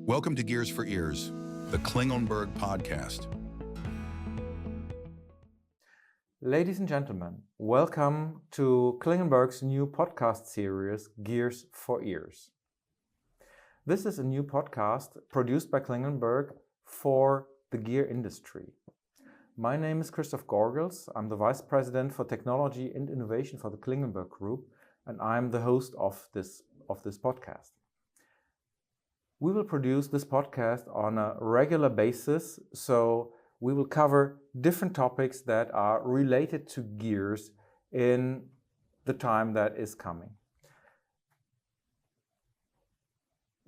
Welcome to Gears for Ears, the Klingelnberg podcast. Ladies and gentlemen, welcome to Klingelnberg's new podcast series, Gears for Ears. This is a new podcast produced by Klingelnberg for the gear industry. My name is Christof Gorgels. I'm the Vice President for Technology and Innovation for the Klingelnberg Group, and I'm the host of this podcast. We will produce this podcast on a regular basis, so we will cover different topics that are related to gears in the time that is coming.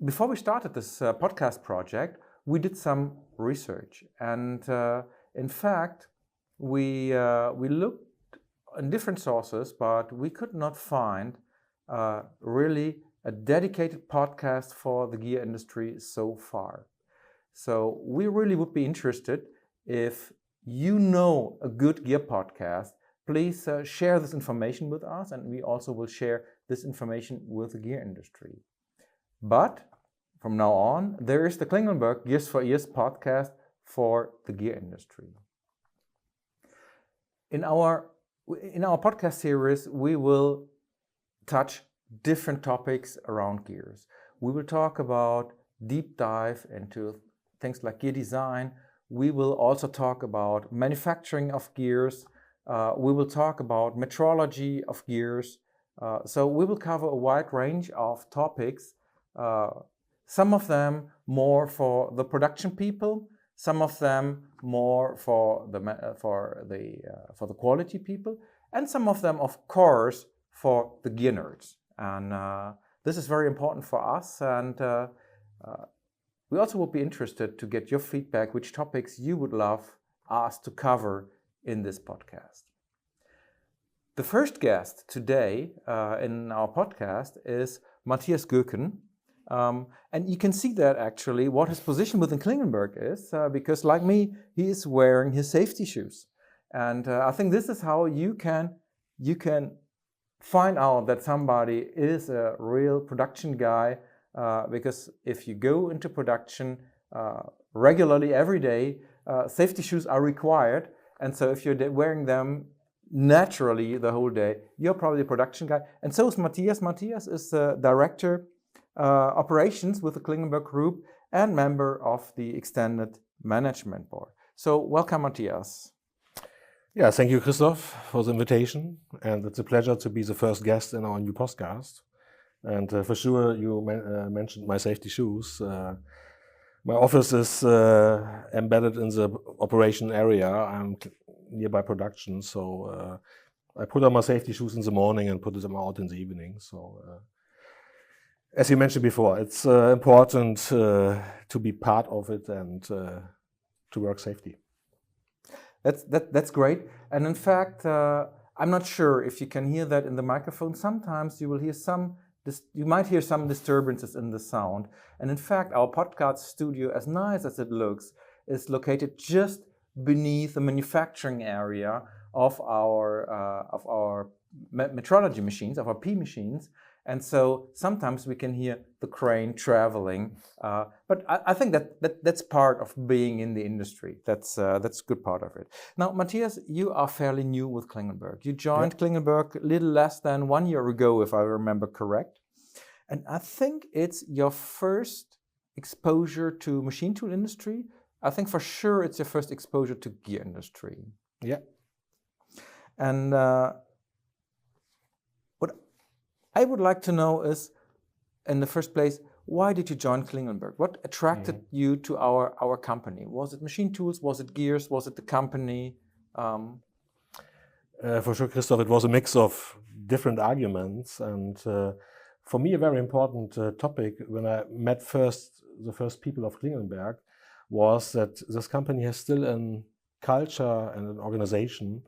Before we started this podcast project, we did some research, and in fact, we looked in different sources, but we could not find really a dedicated podcast for the gear industry so far. So we really would be interested if you know a good gear podcast. Please share this information with us, and we also will share this information with the gear industry. But from now on, there is the Klingelnberg Gears for Ears podcast for the gear industry. In our podcast series, we will touch different topics around gears. We will talk about deep dive into things like gear design. We will also talk about manufacturing of gears. We will talk about metrology of gears. So we will cover a wide range of topics. Some of them more for the production people, some of them more for the quality people, and some of them, of course, for the gear nerds. And this is very important for us, and we also would be interested to get your feedback, which topics you would love us to cover in this podcast. The first guest today in our podcast is Matthias Göken. And you can see that actually what his position within Klingelnberg is, because like me, he is wearing his safety shoes. And I think this is how you can find out that somebody is a real production guy, because if you go into production regularly every day, safety shoes are required. And so if you're wearing them naturally the whole day, you're probably a production guy. And so is Matthias. Matthias is the director operations with the Klingelnberg Group and member of the extended management board. So welcome, Matthias. Yeah, thank you, Christof, for the invitation, and it's a pleasure to be the first guest in our new podcast. And for sure, you mentioned my safety shoes. My office is embedded in the operation area. I'm nearby production, so I put on my safety shoes in the morning and put them out in the evening. So, as you mentioned before, it's important to be part of it and to work safely. That's great. And in fact, I'm not sure if you can hear that in the microphone. Sometimes you will hear you might hear some disturbances in the sound. And in fact, our podcast studio, as nice as it looks, is located just beneath the manufacturing area of our metrology machines, of our P machines. And so sometimes we can hear the crane traveling, but I think that's part of being in the industry. That's a good part of it. Now, Matthias, you are fairly new with Klingelnberg. You joined Klingelnberg a little less than 1 year ago, if I remember correct. And I think it's your first exposure to machine tool industry. I think for sure it's your first exposure to gear industry. Yeah. And what I would like to know is, in the first place, why did you join Klingelnberg? What attracted you to our company? Was it machine tools? Was it gears? Was it the company? For sure, Christof, it was a mix of different arguments. And for me, a very important topic when I met the first people of Klingelnberg was that this company has still a culture and an organization,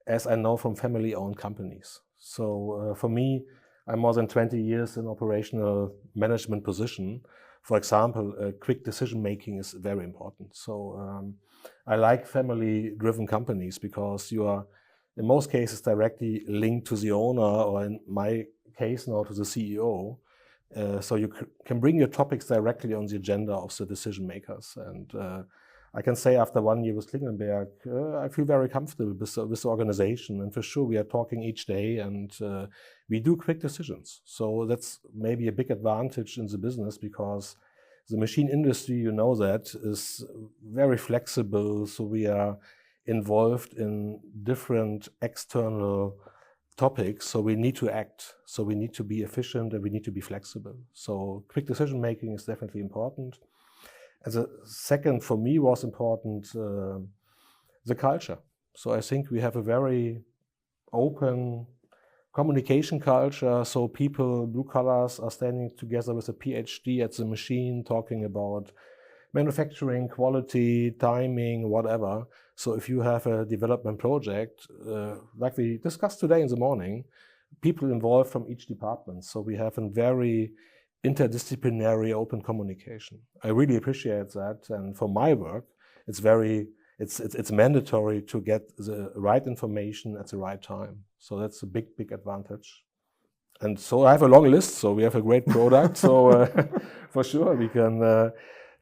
as I know from family-owned companies. So for me, I'm more than 20 years in operational management position. For example, quick decision-making is very important. So I like family-driven companies because you are, in most cases, directly linked to the owner, or in my case now to the CEO. So you can bring your topics directly on the agenda of the decision makers. And I can say after 1 year with Klingelnberg, I feel very comfortable with the organization. And for sure, we are talking each day and we do quick decisions. So that's maybe a big advantage in the business, because the machine industry, you know, that is very flexible. So we are involved in different external topics. So we need to act. So we need to be efficient and we need to be flexible. So quick decision making is definitely important. As a second, for me, was important the culture. So I think we have a very open communication culture. So people, blue collars, are standing together with a PhD at the machine, talking about manufacturing, quality, timing, whatever. So if you have a development project, like we discussed today in the morning, people involved from each department. So we have a very interdisciplinary open communication. I really appreciate that, and for my work, it's mandatory to get the right information at the right time. So that's a big advantage. And so I have a long list. So we have a great product. So for sure we can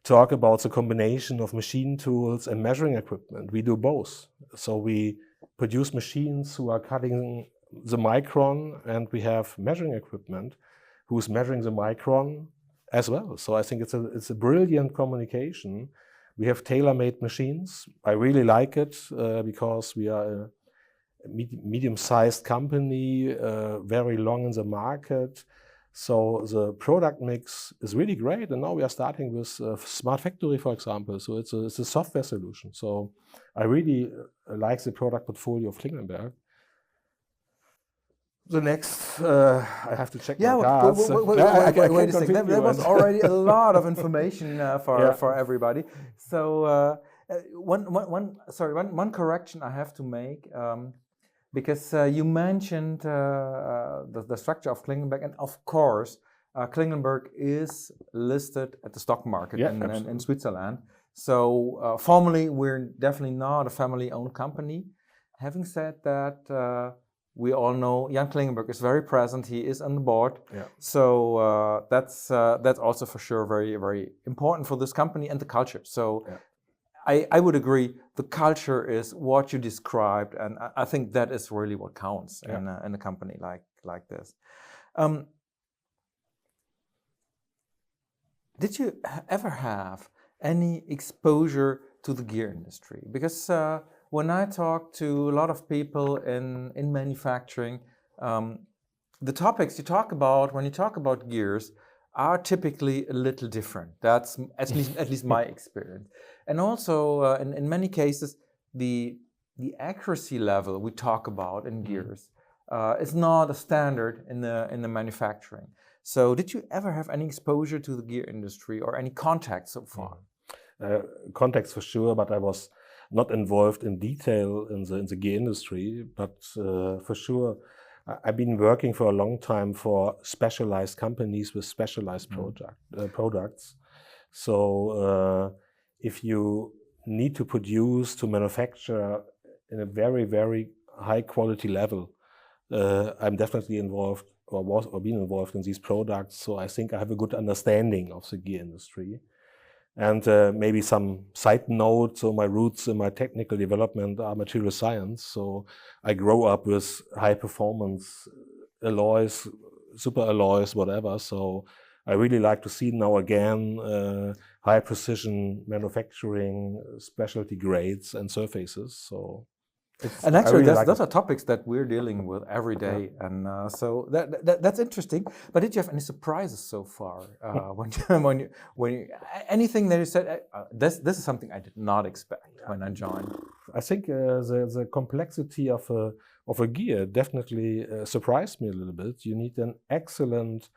talk about the combination of machine tools and measuring equipment. We do both. So we produce machines who are cutting the micron, and we have measuring equipment who's measuring the micron as well. So I think it's a brilliant communication. We have tailor-made machines. I really like it because we are a medium-sized company, very long in the market. So the product mix is really great. And now we are starting with Smart Factory, for example. So it's a software solution. So I really like the product portfolio of Klingelnberg. The next, I have to check my cards. Wait a second. There was already a lot of information for everybody. So one correction I have to make, because you mentioned the structure of Klingelnberg, and of course, Klingelnberg is listed at the stock market in Switzerland. So formally, we're definitely not a family-owned company. Having said that, we all know Jan Klingelnberg is very present. He is on the board. Yeah. So that's also for sure very, very important for this company and the culture. So I would agree. The culture is what you described, and I think that is really what counts in a company like this. Did you ever have any exposure to the gear industry? Because when I talk to a lot of people in manufacturing, the topics you talk about when you talk about gears are typically a little different. That's at least my experience. And also in many cases, the accuracy level we talk about in gears is not a standard in the manufacturing. So did you ever have any exposure to the gear industry or any contact so far? Contacts for sure, but I was not involved in detail in the gear industry. But for sure, I've been working for a long time for specialized companies with specialized products. So if you need to produce, to manufacture in a very, very high quality level, I'm definitely involved or been involved in these products. So I think I have a good understanding of the gear industry. And maybe some side note, so my roots in my technical development are material science. So I grow up with high performance alloys, super alloys, whatever. So I really like to see now again high precision manufacturing, specialty grades and surfaces. So and actually, those are topics that we're dealing with every day, and so that's interesting. But did you have any surprises so far when you anything that you said? This is something I did not expect when I joined. I think the complexity of a gear definitely surprised me a little bit. You need an excellent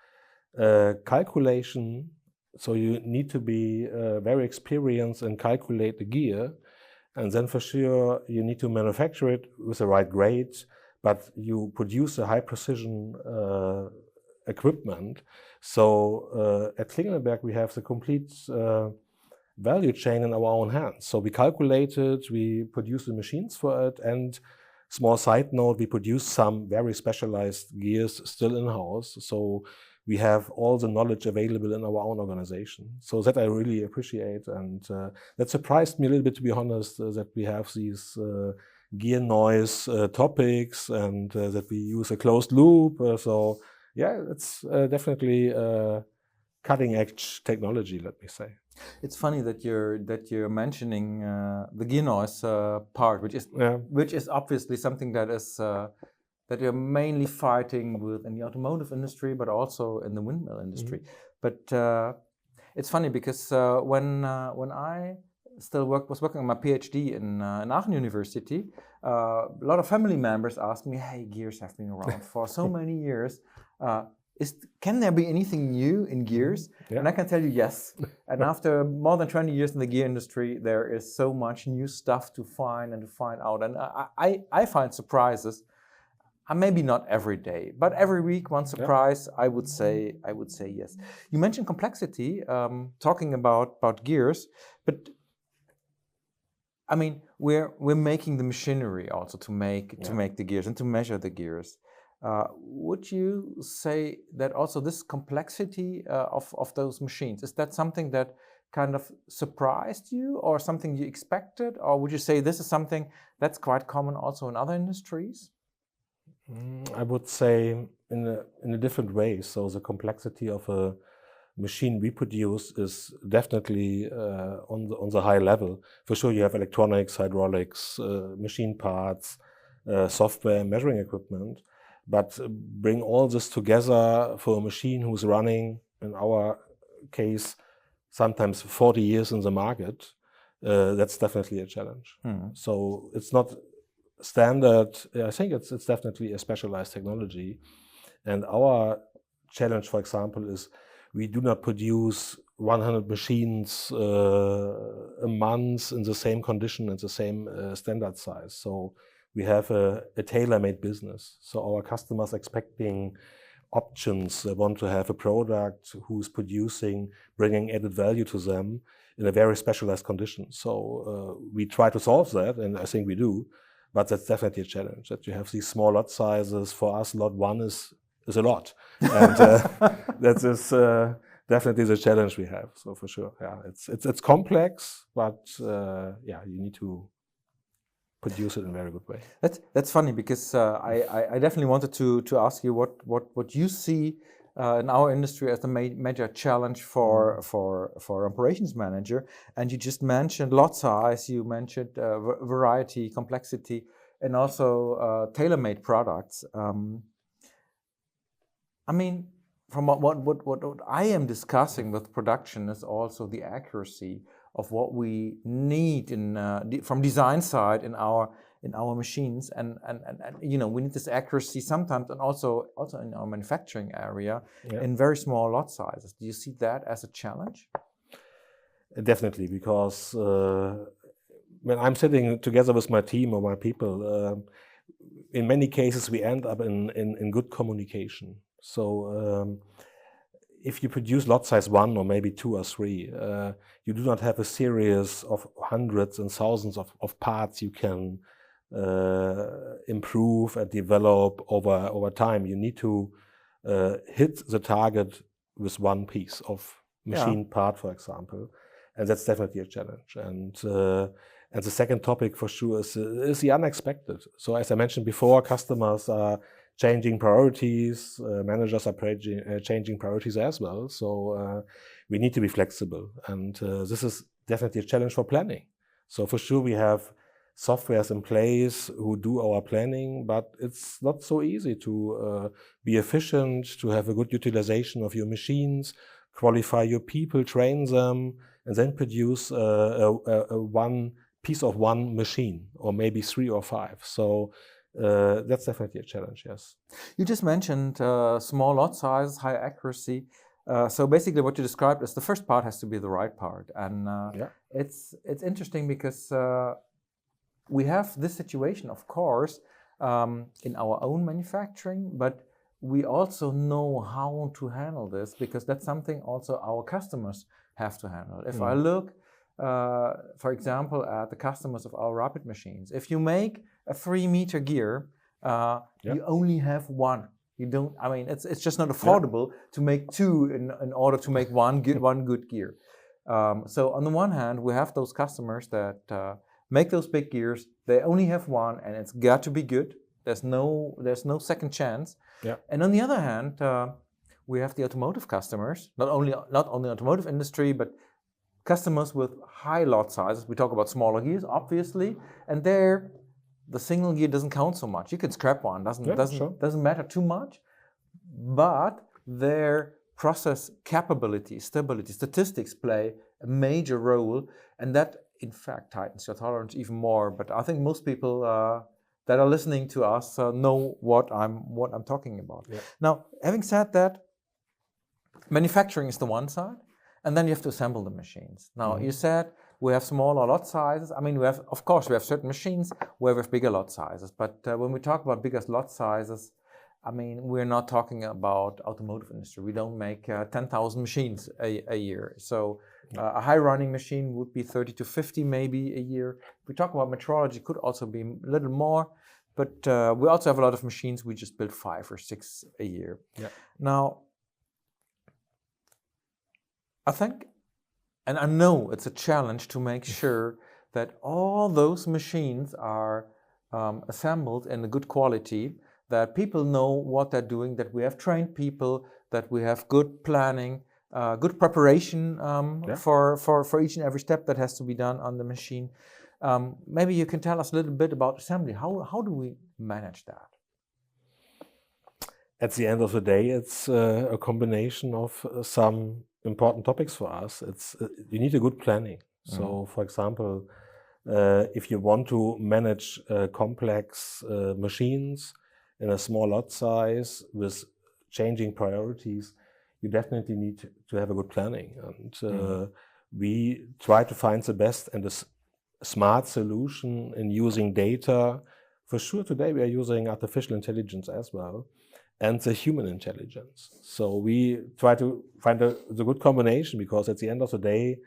calculation, so you need to be very experienced and calculate the gear. And then for sure, you need to manufacture it with the right grades, but you produce a high precision equipment. So at Klingelnberg, we have the complete value chain in our own hands. So we calculate it, we produce the machines for it, and small side note, we produce some very specialized gears still in-house. So we have all the knowledge available in our own organization. So that I really appreciate, and that surprised me a little bit, to be honest, that we have these gear noise topics, and that we use a closed loop. So yeah, it's definitely cutting edge technology, let me say. It's funny that you're mentioning the gear noise part, which is obviously something that is that you're mainly fighting with in the automotive industry, but also in the windmill industry. But it's funny because when I still was working on my PhD in Aachen University, a lot of family members asked me, "Hey, gears have been around for so many years. Can there be anything new in gears?" Yeah. And I can tell you yes. And after more than 20 years in the gear industry, there is so much new stuff to find out. And I find surprises. Maybe not every day, but every week one surprise. I would say yes. You mentioned complexity, talking about gears, but I mean we're making the machinery also to make the gears and to measure the gears. Would you say that also this complexity of those machines, is that something that kind of surprised you, or something you expected, or would you say this is something that's quite common also in other industries? I would say in a different way. So the complexity of a machine we produce is definitely on the high level. For sure, you have electronics, hydraulics, machine parts, software, measuring equipment. But bring all this together for a machine who's running, in our case, sometimes 40 years in the market, that's definitely a challenge. So it's not standard. I think it's definitely a specialized technology. And our challenge, for example, is we do not produce 100 machines a month in the same condition and the same standard size. So we have a tailor-made business. So our customers expecting options. They want to have a product who's producing, bringing added value to them in a very specialized condition. So we try to solve that, and I think we do. But that's definitely a challenge, that you have these small lot sizes. For us, lot 1 is a lot. And that is definitely the challenge we have. So for sure, yeah, it's complex, but yeah, you need to produce it in a very good way. That's funny, because I definitely wanted to ask you what you see in our industry as the major challenge for operations manager. And you just mentioned lot size, you mentioned variety, complexity, and also tailor-made products. I mean, from what I am discussing with production is also the accuracy of what we need from design side in our machines, and you know, we need this accuracy sometimes, and also in our manufacturing area, in very small lot sizes. Do you see that as a challenge? Definitely, because when I'm sitting together with my team or my people, in many cases we end up in good communication. So if you produce lot size 1 or maybe 2 or 3, you do not have a series of hundreds and thousands of parts you can improve and develop over time. You need to hit the target with one piece of machine part, for example, and that's definitely a challenge. And the second topic for sure is the unexpected. So as I mentioned before, customers are changing priorities, managers are changing priorities as well. So we need to be flexible, and this is definitely a challenge for planning. So for sure we have softwares in place who do our planning, but it's not so easy to be efficient, to have a good utilization of your machines, qualify your people, train them, and then produce one piece of one machine, or maybe 3 or 5. So that's definitely a challenge, yes. You just mentioned small lot size, high accuracy. So basically what you described is the first part has to be the right part. And it's interesting because we have this situation, of course, in our own manufacturing, but we also know how to handle this, because that's something also our customers have to handle. If I look, for example, at the customers of our rapid machines, if you make a 3-meter gear, you only have one You don't. I mean, it's just not affordable to make two in order to make one good gear. So on the one hand, we have those customers that make those big gears. They only have one, and it's got to be good. There's no second chance. Yeah. And on the other hand, we have the automotive customers, not only the automotive industry, but customers with high lot sizes. We talk about smaller gears, obviously, and there the single gear doesn't count so much. You can scrap one, doesn't matter too much, but their process capability, stability, statistics play a major role, and that in fact tightens your tolerance even more. But I think most people that are listening to us know what I'm talking about. Yeah. Now, having said that, manufacturing is the one side, and then you have to assemble the machines. Now, you said we have smaller lot sizes. I mean, of course we have certain machines where we have bigger lot sizes, but when we talk about bigger lot sizes, I mean, we're not talking about automotive industry. We don't make 10,000 machines a year. So a high running machine would be 30 to 50 maybe a year. If we talk about metrology, it could also be a little more, but we also have a lot of machines. We just build 5 or 6 a year. Yeah. Now, I think, and I know it's a challenge to make sure that all those machines are assembled in a good quality, that people know what they're doing, that we have trained people, that we have good planning, good preparation for each and every step that has to be done on the machine. Maybe you can tell us a little bit about assembly. How do we manage that? At the end of the day, it's a combination of some important topics for us. You need a good planning. So, for example, if you want to manage complex machines in a small lot size with changing priorities, you definitely need to have a good planning. And we try to find the best and a smart solution in using data. For sure, today we are using artificial intelligence as well, and the human intelligence. So we try to find the good combination, because at the end of the day,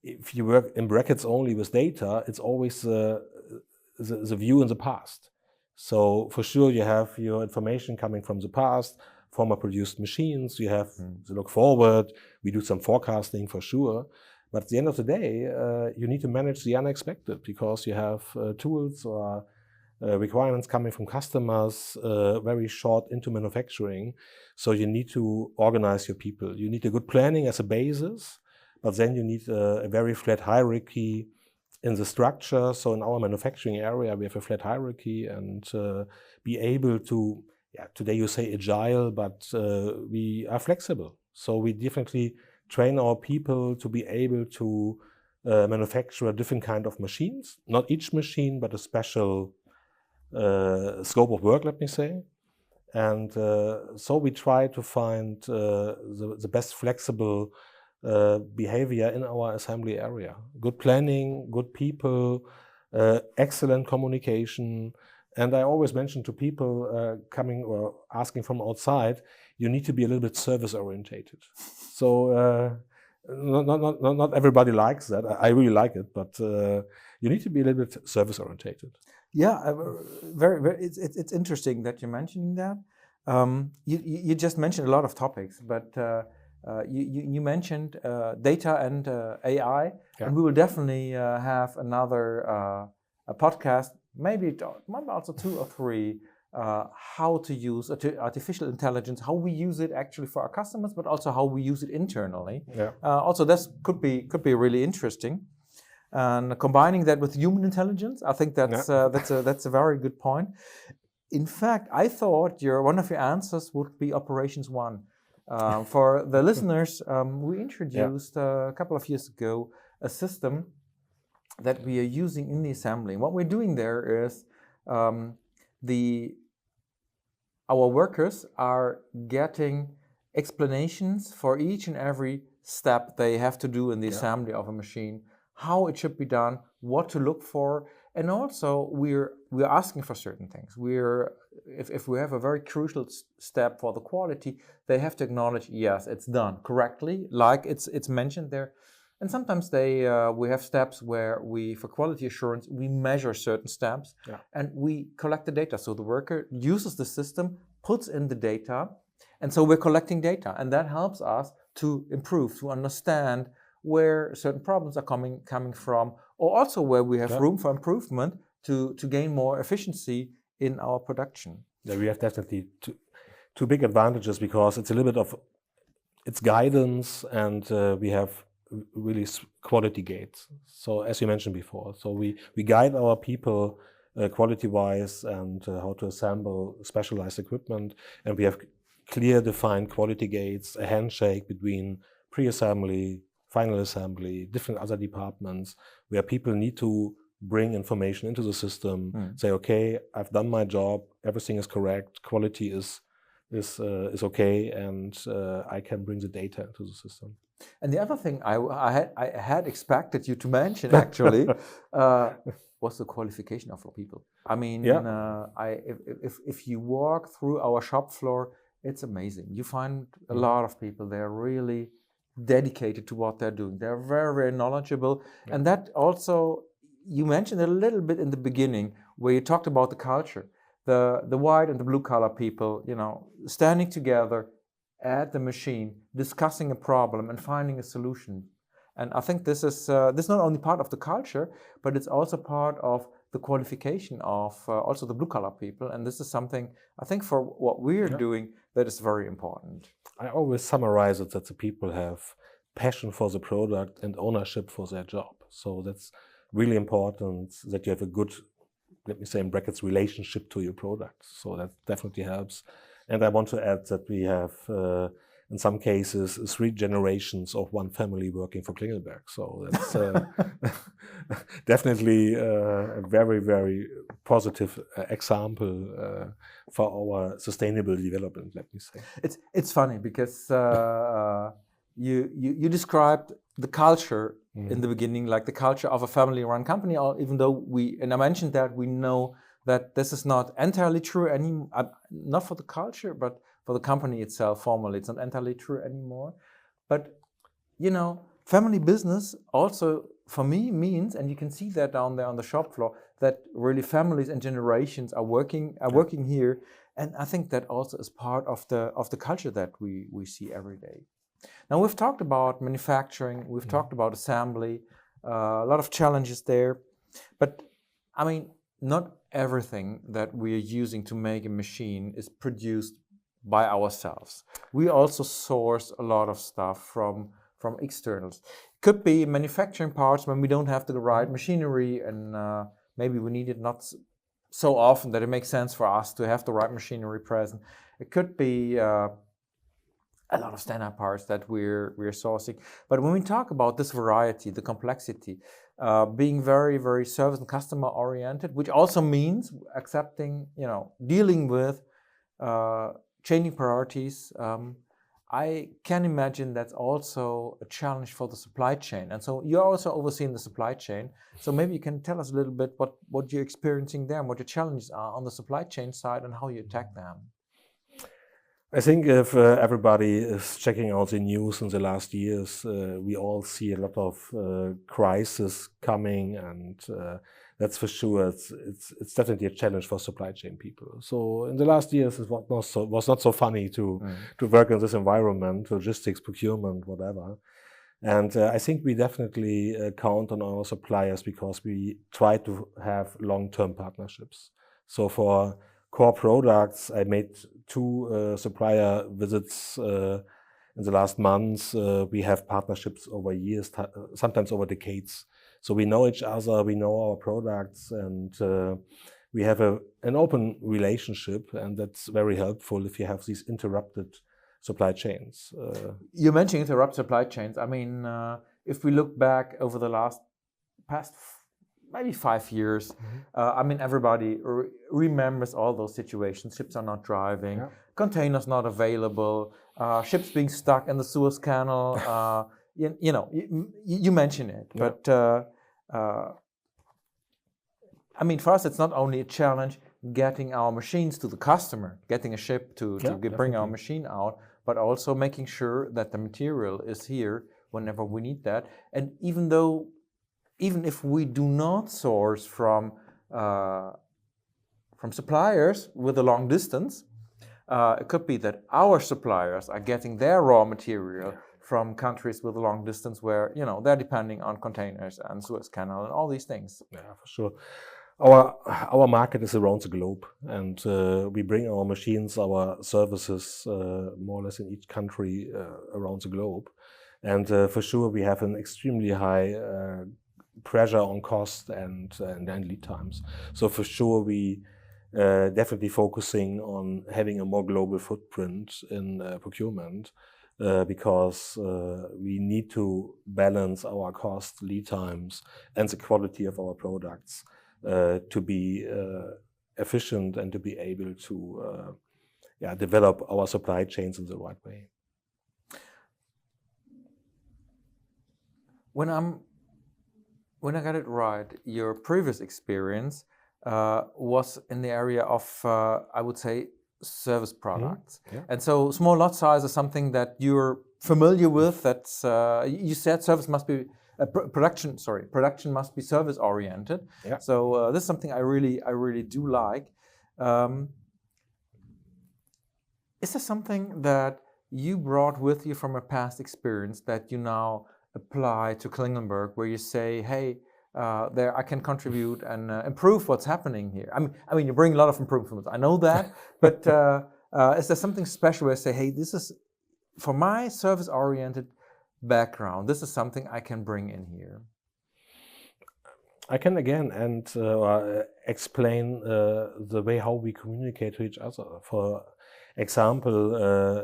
if you work in brackets only with data, it's always the view in the past. So for sure you have your information coming from the past, former produced machines, you have to look forward, we do some forecasting for sure. But at the end of the day, you need to manage the unexpected, because you have tools or requirements coming from customers very short into manufacturing. So you need to organize your people. You need a good planning as a basis, but then you need a very flat hierarchy in the structure. So in our manufacturing area, we have a flat hierarchy, and be able to, today you say agile, but we are flexible. So we definitely train our people to be able to manufacture a different kind of machines. Not each machine, but a special scope of work, let me say. And so we try to find the best flexible behavior in our assembly area. Good planning, good people, excellent communication. And I always mention to people coming or asking from outside, you need to be a little bit service orientated. So not everybody likes that. I really like it, but you need to be a little bit service orientated. Yeah, very. It's interesting that you're mentioning that. You just mentioned a lot of topics, but you mentioned data and AI, and we will definitely have another a podcast, maybe also 2 or 3, how to use artificial intelligence, how we use it actually for our customers, but also how we use it internally. Yeah. Also, this could be really interesting. And combining that with human intelligence, I think that's a very good point. In fact, I thought one of your answers would be Operations 1. For the listeners, we introduced a couple of years ago a system that we are using in the assembly. What we're doing there is our workers are getting explanations for each and every step they have to do in the assembly of a machine, how it should be done, what to look for, and also we're asking for certain things. If we have a very crucial step for the quality, they have to acknowledge, yes, it's done correctly, like it's mentioned there. And sometimes we have steps where for quality assurance, we measure certain steps and we collect the data. So the worker uses the system, puts in the data. And so we're collecting data, and that helps us to improve, to understand where certain problems are coming from, or also where we have room for improvement to gain more efficiency in our production. Yeah, we have definitely two big advantages, because it's a little bit of it's guidance, and we have really quality gates. So as you mentioned before, so we guide our people quality-wise, and how to assemble specialized equipment, and we have clear defined quality gates, a handshake between pre-assembly, final assembly, different other departments, where people need to bring information into the system, say, okay, I've done my job, everything is correct, quality is okay, and I can bring the data into the system. And the other thing I had expected you to mention, actually, was the qualification of our people. I mean, if you walk through our shop floor, it's amazing. You find a lot of people, they're really dedicated to what they're doing. They're very, very knowledgeable. And that also, you mentioned a little bit in the beginning, where you talked about the culture. The white and the blue collar people, standing together at the machine, discussing a problem and finding a solution. And I think this is not only part of the culture, but it's also part of the qualification of also the blue collar people. And this is something, I think, for what we're doing, that is very important. I always summarize it that the people have passion for the product and ownership for their job. So that's really important, that you have a good, let me say in brackets, relationship to your product. So that definitely helps. And I want to add that we have, in some cases, 3 generations of one family working for Klingelnberg. So that's definitely a very, very positive example for our sustainable development, let me say. It's funny because you described the culture in the beginning, like the culture of a family-run company, even though and I mentioned that we know that this is not entirely true anymore, not for the culture, but for the company itself. Formally, it's not entirely true anymore. But, family business also, for me, means, and you can see that down there on the shop floor, that really families and generations are working here. And I think that also is part of the culture that we see every day. Now, we've talked about manufacturing, we've talked about assembly, a lot of challenges there. But, I mean, not everything that we are using to make a machine is produced by ourselves. We also source a lot of stuff from externals. Could be manufacturing parts when we don't have the right machinery, and maybe we need it not so often that it makes sense for us to have the right machinery present. It could be a lot of standard parts that we're sourcing. But when we talk about this variety, the complexity, being very, very service and customer oriented, which also means accepting, dealing with changing priorities, I can imagine that's also a challenge for the supply chain. And so you're also overseeing the supply chain. So maybe you can tell us a little bit what you're experiencing there and what your challenges are on the supply chain side and how you attack them. I think if everybody is checking out the news in the last years, we all see a lot of crisis coming, and that's for sure. It's definitely a challenge for supply chain people. So in the last years, it was not so funny to work in this environment, logistics, procurement, whatever. And I think we definitely count on our suppliers, because we try to have long-term partnerships. So for core products, I made 2 supplier visits in the last months. We have partnerships over years, sometimes over decades. So we know each other, we know our products, and we have an open relationship, and that's very helpful if you have these interrupted supply chains. You mentioned interrupt supply chains. I mean, if we look back over the past maybe 5 years, I mean, everybody remembers all those situations. Ships are not driving, containers not available, ships being stuck in the Suez Canal. You mentioned it, but I mean, for us, it's not only a challenge getting our machines to the customer, getting a ship to bring our machine out, but also making sure that the material is here whenever we need that. And even if we do not source from suppliers with a long distance, It could be that our suppliers are getting their raw material from countries with a long distance where, they're depending on containers and Suez Canal and all these things. Yeah, for sure. Our market is around the globe, and we bring our machines, our services, more or less in each country around the globe. And for sure, we have an extremely high pressure on cost and lead times. So for sure, we definitely focusing on having a more global footprint in procurement because we need to balance our cost, lead times, and the quality of our products to be efficient and to be able to develop our supply chains in the right way. When I got it right, your previous experience was in the area of, I would say, service products. Mm-hmm. Yeah. And so small lot size is something that you're familiar with. That's you said service must be production must be service oriented. Yeah. So this is something I really do like. Is there something that you brought with you from a past experience that you now apply to Klingelnberg, where you say, hey, there I can contribute and improve what's happening here? I mean, you bring a lot of improvements. I know that, but is there something special where you say, hey, this is for my service-oriented background, this is something I can bring in here? I can again explain the way how we communicate to each other. For example,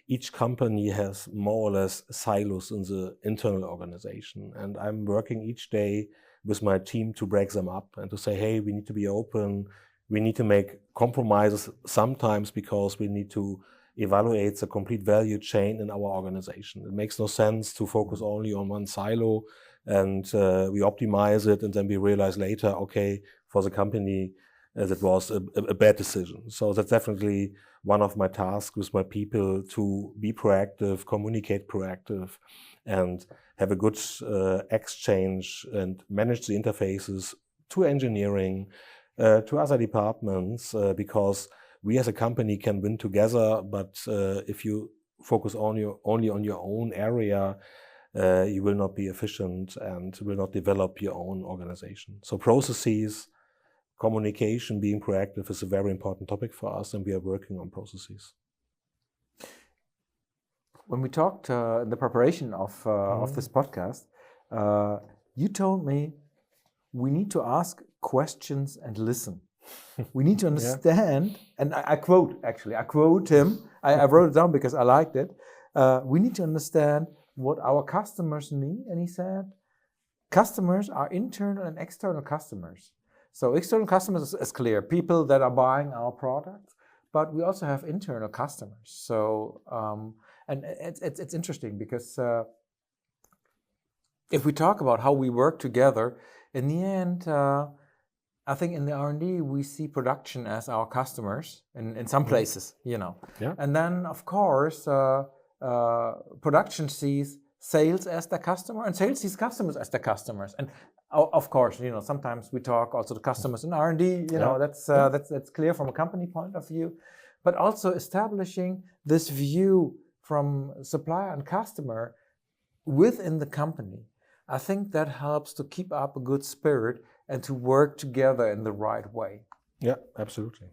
each company has more or less silos in the internal organization, and I'm working each day with my team to break them up and to say, hey, we need to be open, we need to make compromises sometimes because we need to evaluate the complete value chain in our organization. It makes no sense to focus only on one silo and we optimize it and then we realize later, okay, for the company, that was a bad decision. So that's definitely one of my tasks with my people, to be proactive, communicate proactive, and have a good exchange and manage the interfaces to engineering, to other departments, because we as a company can win together, but if you focus only on your own area, you will not be efficient and will not develop your own organization. So processes, communication, being proactive is a very important topic for us, and we are working on processes. When we talked in the preparation of this podcast, you told me we need to ask questions and listen. We need to understand, and I quote him, I wrote it down because I liked it. We need to understand what our customers need, and he said, customers are internal and external customers. So external customers is clear, people that are buying our products, but we also have internal customers. So, and it's interesting because if we talk about how we work together, in the end, I think in the R&D we see production as our customers in some places, Yeah. And then of course production sees sales as their customer, and sales sees customers as their customers. And of course, sometimes we talk also to customers in R&D. That's clear from a company point of view, but also establishing this view from supplier and customer within the company. I think that helps to keep up a good spirit and to work together in the right way. Yeah, absolutely.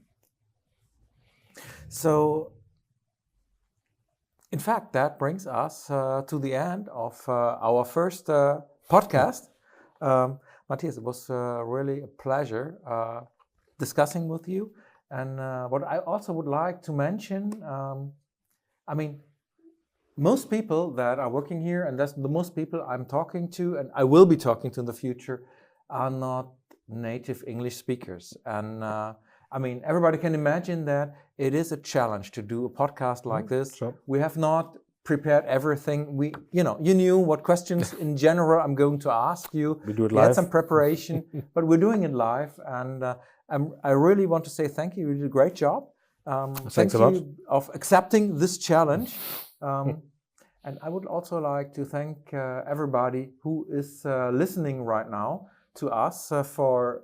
So, in fact, that brings us to the end of our first podcast. Matthias, it was really a pleasure discussing with you. And what I also would like to mention, most people that are working here, and that's the most people I'm talking to and I will be talking to in the future, are not native English speakers. And everybody can imagine that it is a challenge to do a podcast like this. Sure. We have not prepared everything. You knew what questions in general I'm going to ask you. We do it live. We had some preparation, but we're doing it live. And I really want to say thank you. You did a great job. Thanks a lot. Thank you of accepting this challenge. And I would also like to thank everybody who is listening right now to us for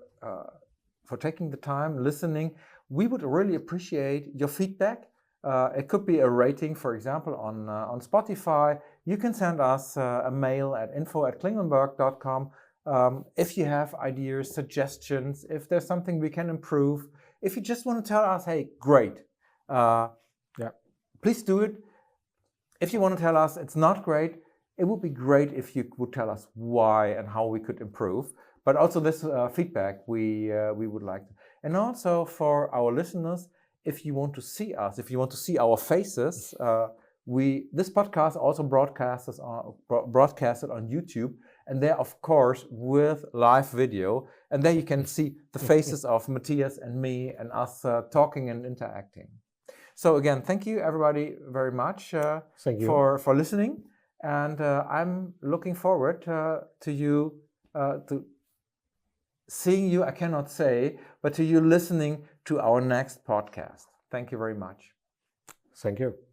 taking the time, listening. we would really appreciate your feedback. It could be a rating, for example, on Spotify. You can send us a mail at info@klingelnberg.com if you have ideas, suggestions, if there's something we can improve. If you just want to tell us, hey, great, please do it. If you want to tell us it's not great, it would be great if you would tell us why and how we could improve. But also this feedback we would like to. And also for our listeners, if you want to see us, if you want to see our faces, this podcast also broadcasted on YouTube, and there, of course, with live video. And there you can see the faces of Matthias and me and us talking and interacting. So again, thank you everybody very much for listening. And I'm looking forward to you, to seeing you, I cannot say, but to you listening to our next podcast. Thank you very much. Thank you.